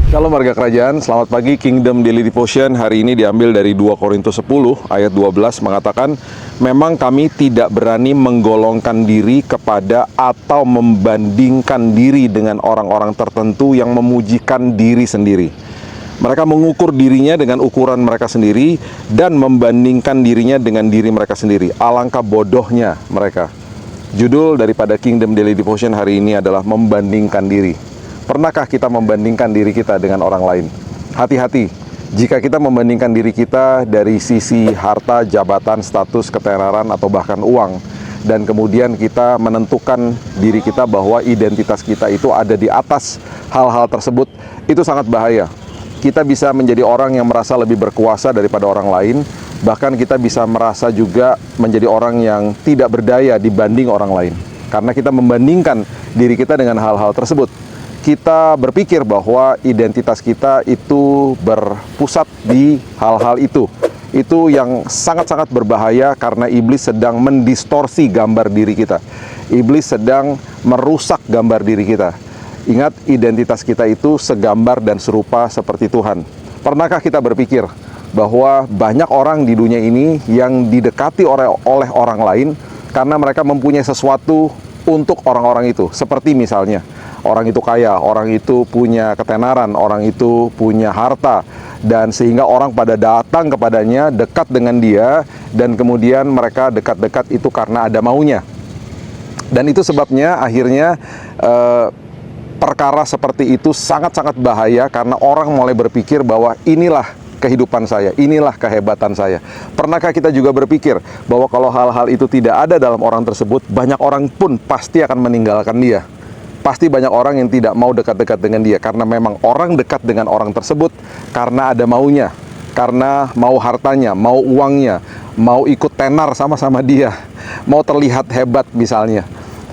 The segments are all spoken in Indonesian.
Shalom warga kerajaan, selamat pagi. Kingdom Daily Devotion hari ini diambil dari 2 Korintus 10 ayat 12 mengatakan, memang kami tidak berani menggolongkan diri kepada atau membandingkan diri dengan orang-orang tertentu yang memujikan diri sendiri. Mereka mengukur dirinya dengan ukuran mereka sendiri dan membandingkan dirinya dengan diri mereka sendiri. Alangkah bodohnya mereka. Judul daripada Kingdom Daily Devotion hari ini adalah membandingkan diri. Pernahkah kita membandingkan diri kita dengan orang lain? Hati-hati, jika kita membandingkan diri kita dari sisi harta, jabatan, status, ketenaran, atau bahkan uang, dan kemudian kita menentukan diri kita bahwa identitas kita itu ada di atas hal-hal tersebut, itu sangat bahaya. Kita bisa menjadi orang yang merasa lebih berkuasa daripada orang lain, bahkan kita bisa merasa juga menjadi orang yang tidak berdaya dibanding orang lain. Karena kita membandingkan diri kita dengan hal-hal tersebut. Kita berpikir bahwa identitas kita itu berpusat di hal-hal itu. Itu yang sangat-sangat berbahaya karena iblis sedang mendistorsi gambar diri kita. Iblis sedang merusak gambar diri kita. Ingat, identitas kita itu segambar dan serupa seperti Tuhan. Pernahkah kita berpikir bahwa banyak orang di dunia ini yang didekati oleh orang lain karena mereka mempunyai sesuatu untuk orang-orang itu? Seperti misalnya, orang itu kaya, orang itu punya ketenaran, orang itu punya harta, dan sehingga orang pada datang kepadanya, dekat dengan dia, dan kemudian mereka dekat-dekat itu karena ada maunya. Dan itu sebabnya akhirnya perkara seperti itu sangat-sangat bahaya karena orang mulai berpikir bahwa inilah kehidupan saya, inilah kehebatan saya. Pernahkah kita juga berpikir bahwa kalau hal-hal itu tidak ada dalam orang tersebut, banyak orang pun pasti akan meninggalkan dia. Pasti banyak orang yang tidak mau dekat-dekat dengan dia karena memang orang dekat dengan orang tersebut karena ada maunya, karena mau hartanya, mau uangnya, mau ikut tenar sama-sama dia, mau terlihat hebat misalnya.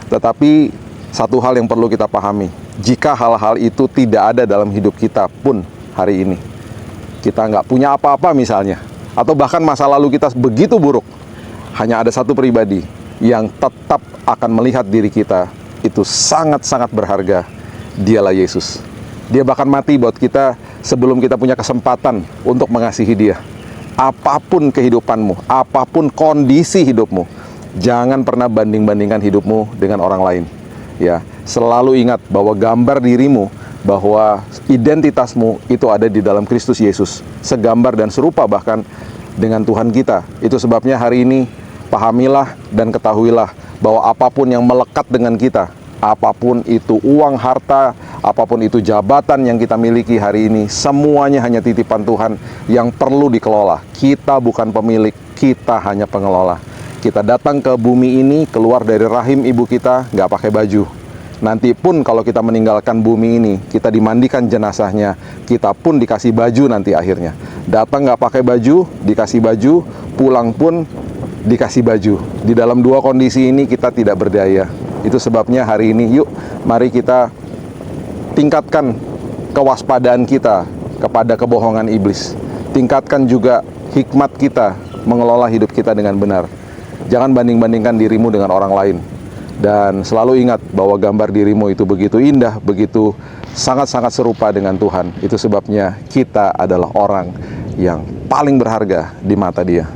Tetapi satu hal yang perlu kita pahami, jika hal-hal itu tidak ada dalam hidup kita pun hari ini, kita nggak punya apa-apa misalnya, atau bahkan masa lalu kita begitu buruk, hanya ada satu pribadi yang tetap akan melihat diri kita itu sangat-sangat berharga. Dialah Yesus. Dia bahkan mati buat kita sebelum kita punya kesempatan untuk mengasihi dia. Apapun kehidupanmu, apapun kondisi hidupmu, jangan pernah banding-bandingkan hidupmu dengan orang lain. Ya, selalu ingat bahwa gambar dirimu, bahwa identitasmu itu ada di dalam Kristus Yesus, segambar dan serupa bahkan dengan Tuhan kita. Itu sebabnya hari ini pahamilah dan ketahuilah bahwa apapun yang melekat dengan kita, apapun itu uang, harta, apapun itu jabatan yang kita miliki hari ini, semuanya hanya titipan Tuhan yang perlu dikelola. Kita bukan pemilik, kita hanya pengelola. Kita datang ke bumi ini, keluar dari rahim ibu kita, nggak pakai baju. Nanti pun kalau kita meninggalkan bumi ini, kita dimandikan jenazahnya, kita pun dikasih baju nanti akhirnya. Datang nggak pakai baju, dikasih baju, pulang pun dikasih baju. Di dalam dua kondisi ini kita tidak berdaya. Itu sebabnya hari ini yuk, mari kita tingkatkan kewaspadaan kita kepada kebohongan iblis. Tingkatkan juga hikmat kita mengelola hidup kita dengan benar. Jangan banding-bandingkan dirimu dengan orang lain. Dan selalu ingat bahwa gambar dirimu itu begitu indah, begitu sangat-sangat serupa dengan Tuhan. Itu sebabnya kita adalah orang yang paling berharga di mata Dia.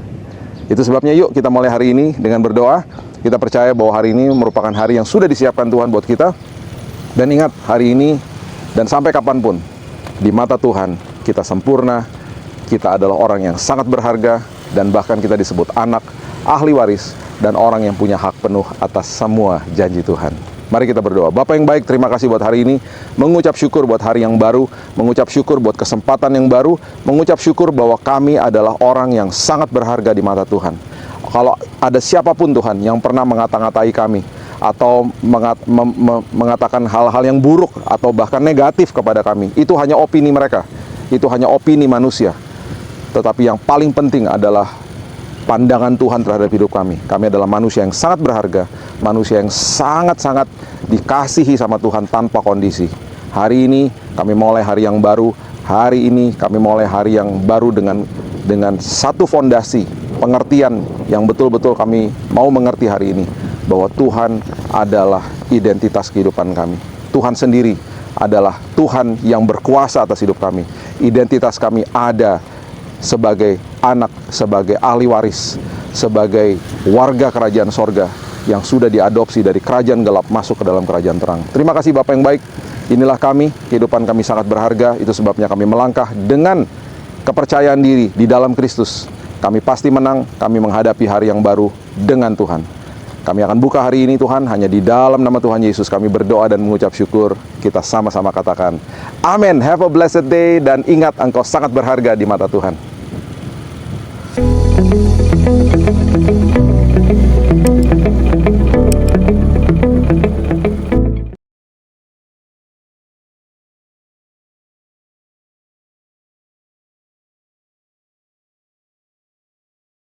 Itu sebabnya yuk kita mulai hari ini dengan berdoa. Kita percaya bahwa hari ini merupakan hari yang sudah disiapkan Tuhan buat kita. Dan ingat, hari ini dan sampai kapanpun, di mata Tuhan kita sempurna, kita adalah orang yang sangat berharga, dan bahkan kita disebut anak, ahli waris, dan orang yang punya hak penuh atas semua janji Tuhan. Mari kita berdoa. Bapa yang baik, terima kasih buat hari ini. Mengucap syukur buat hari yang baru, mengucap syukur buat kesempatan yang baru, mengucap syukur bahwa kami adalah orang yang sangat berharga di mata Tuhan. Kalau ada siapapun Tuhan yang pernah mengata-ngatai kami, atau mengatakan hal-hal yang buruk, atau bahkan negatif kepada kami, itu hanya opini mereka, itu hanya opini manusia. Tetapi yang paling penting adalah pandangan Tuhan terhadap hidup kami. Kami adalah manusia yang sangat berharga, manusia yang sangat-sangat dikasihi sama Tuhan tanpa kondisi. Hari ini kami mulai hari yang baru. Hari ini kami mulai hari yang baru dengan satu fondasi pengertian yang betul-betul kami mau mengerti hari ini, bahwa Tuhan adalah identitas kehidupan kami. Tuhan sendiri adalah Tuhan yang berkuasa atas hidup kami. Identitas kami ada sebagai anak, sebagai ahli waris, sebagai warga kerajaan sorga yang sudah diadopsi dari kerajaan gelap masuk ke dalam kerajaan terang. Terima kasih Bapak yang baik. Inilah kami, kehidupan kami sangat berharga. Itu sebabnya kami melangkah dengan kepercayaan diri di dalam Kristus. Kami pasti menang, kami menghadapi hari yang baru dengan Tuhan. Kami akan buka hari ini Tuhan, hanya di dalam nama Tuhan Yesus kami berdoa dan mengucap syukur. Kita sama-sama katakan, amin. Have a blessed day, dan ingat engkau sangat berharga di mata Tuhan.